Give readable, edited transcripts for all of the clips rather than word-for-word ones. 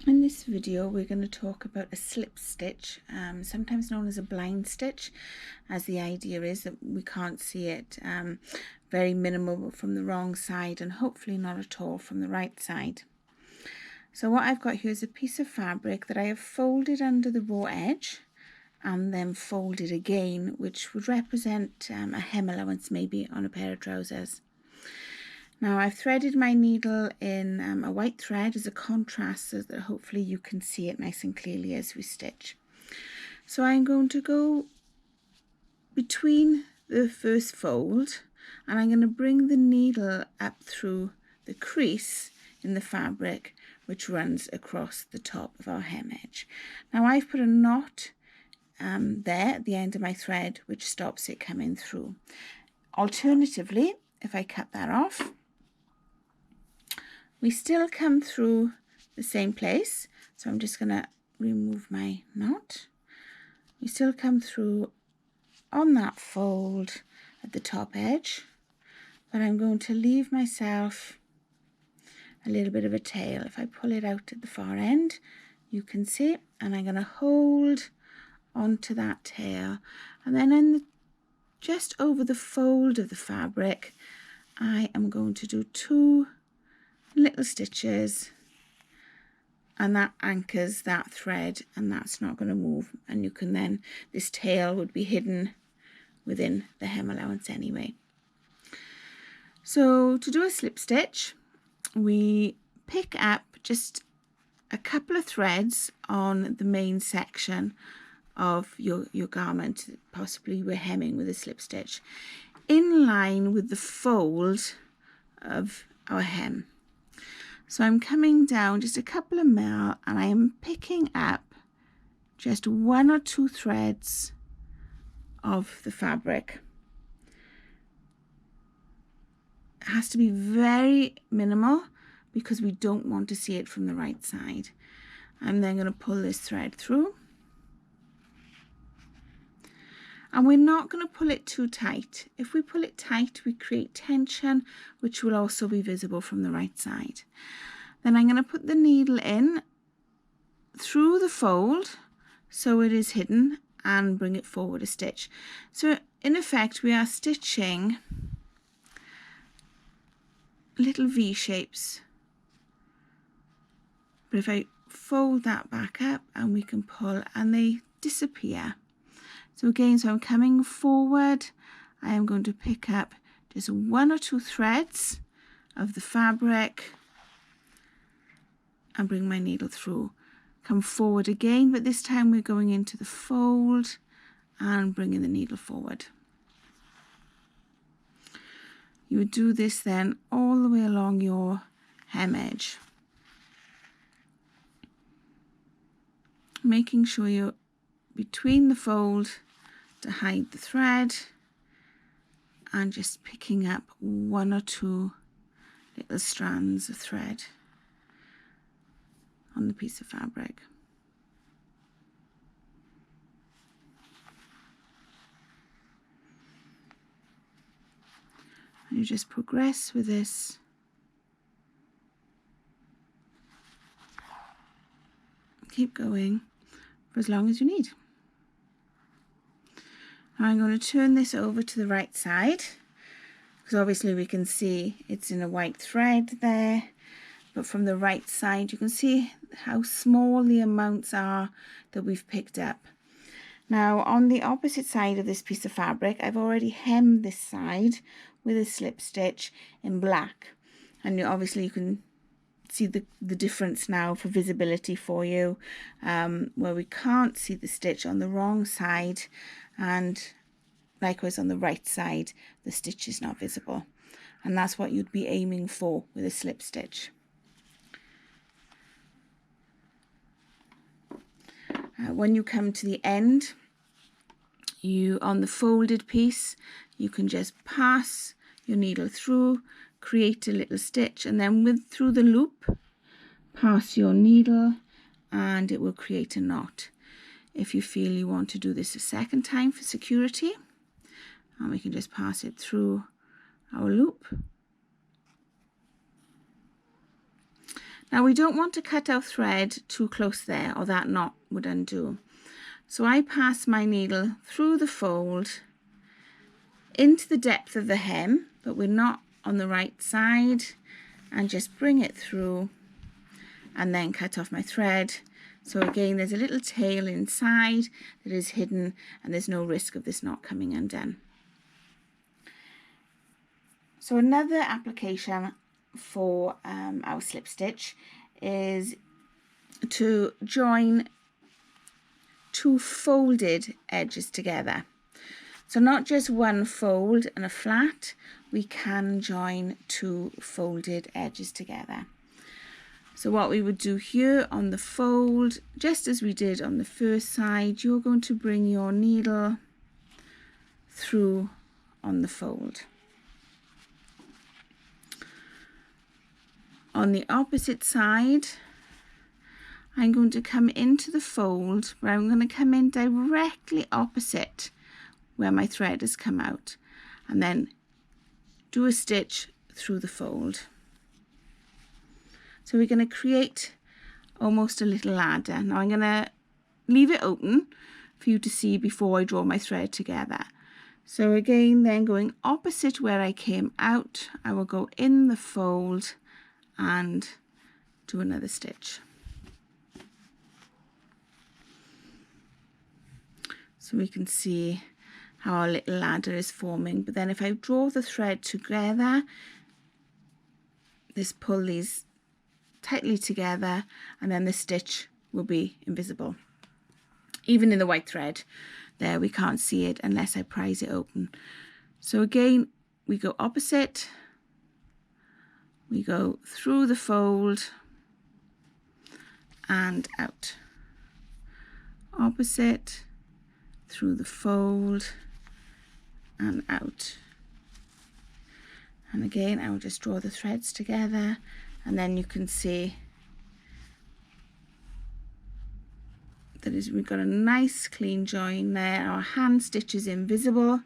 In this video we're going to talk about a slip stitch, sometimes known as a blind stitch, as the idea is that we can't see it, very minimal from the wrong side and hopefully not at all from the right side. So what I've got here is a piece of fabric that I have folded under the raw edge and then folded again, which would represent a hem allowance maybe on a pair of trousers. Now I've threaded my needle in a white thread as a contrast so that hopefully you can see it nice and clearly as we stitch. So I'm going to go between the first fold and I'm going to bring the needle up through the crease in the fabric which runs across the top of our hem edge. Now I've put a knot there at the end of my thread which stops it coming through. Alternatively, if I cut that off, we still come through the same place, so I'm just going to remove my knot. We still come through on that fold at the top edge, but I'm going to leave myself a little bit of a tail. If I pull it out at the far end, you can see, and I'm going to hold onto that tail, and then just over the fold of the fabric I am going to do 2 little stitches, and that anchors that thread and that's not going to move, and you can then, this tail would be hidden within the hem allowance anyway. So to do a slip stitch, we pick up just a couple of threads on the main section of your garment, possibly we're hemming with a slip stitch, in line with the fold of our hem. So I'm coming down just a couple of mil and I am picking up just 1 or 2 threads of the fabric. It has to be very minimal because we don't want to see it from the right side. I'm then going to pull this thread through. And we're not going to pull it too tight. If we pull it tight, we create tension, which will also be visible from the right side. Then I'm going to put the needle in through the fold so it is hidden and bring it forward a stitch. So in effect, we are stitching little V shapes. But if I fold that back up and we can pull and they disappear. So again, so I'm coming forward, I am going to pick up just 1 or 2 threads of the fabric and bring my needle through. Come forward again, but this time we're going into the fold and bringing the needle forward. You would do this then all the way along your hem edge, making sure you're between the fold to hide the thread and just picking up 1 or 2 little strands of thread on the piece of fabric. And you just progress with this. Keep going for as long as you need. Now I'm going to turn this over to the right side because obviously we can see it's in a white thread there, but from the right side you can see how small the amounts are that we've picked up. Now on the opposite side of this piece of fabric, I've already hemmed this side with a slip stitch in black, and obviously you can see the difference now for visibility for you, where we can't see the stitch on the wrong side, and likewise on the right side the stitch is not visible, and that's what you'd be aiming for with a slip stitch. When you come to the end, on the folded piece, you can just pass your needle through, create a little stitch, and then through the loop, pass your needle and it will create a knot. If you feel you want to do this a second time for security, and we can just pass it through our loop. Now we don't want to cut our thread too close there, or that knot would undo. So I pass my needle through the fold into the depth of the hem, but we're not on the right side, and just bring it through and then cut off my thread. So again, there's a little tail inside that is hidden, and there's no risk of this knot coming undone. So another application for our slip stitch is to join two folded edges together. So not just one fold and a flat, we can join two folded edges together. So what we would do here on the fold, just as we did on the first side, you're going to bring your needle through on the fold. On the opposite side, I'm going to come into the fold, but I'm going to come in directly opposite where my thread has come out, and then do a stitch through the fold. So we're going to create almost a little ladder. Now I'm going to leave it open for you to see before I draw my thread together. So again, then going opposite where I came out, I will go in the fold and do another stitch. So we can see how our little ladder is forming. But then if I draw the thread together, just pull these tightly together, and then the stitch will be invisible. Even in the white thread there, we can't see it unless I prise it open. So again, we go opposite, we go through the fold and out, opposite, through the fold and out. And again, I will just draw the threads together, and then you can see that we've got a nice clean join there. Our hand stitch is invisible,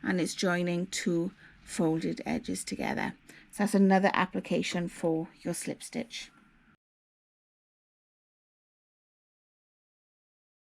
and it's joining two folded edges together. So that's another application for your slip stitch.